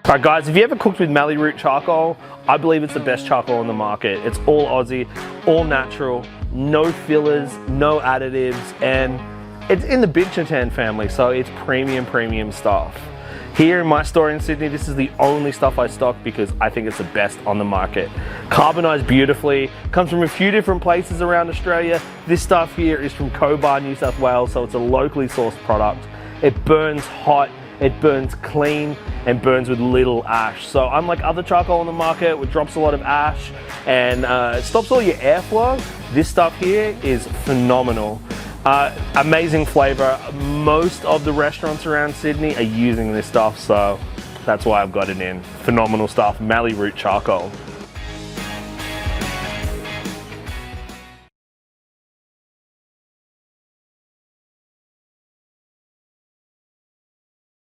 Alright guys, if you ever cooked with Mallee root charcoal, I believe it's the best charcoal on the market. It's all Aussie, all natural, no fillers, no additives, and it's in the Bidgertan family, so it's premium stuff. Here in my store in Sydney, this is the only stuff I stock because I think it's the best on the market. Carbonized beautifully, comes from a few different places around Australia. This stuff here is from Cobar, New South Wales, so it's a locally sourced product. It burns hot, it burns clean, and burns with little ash. So unlike other charcoal on the market, which drops a lot of ash and it stops all your airflow, this stuff here is phenomenal. Amazing flavor. Most of the restaurants around Sydney are using this stuff, so that's why I've got it in. Phenomenal stuff, Mallee root charcoal.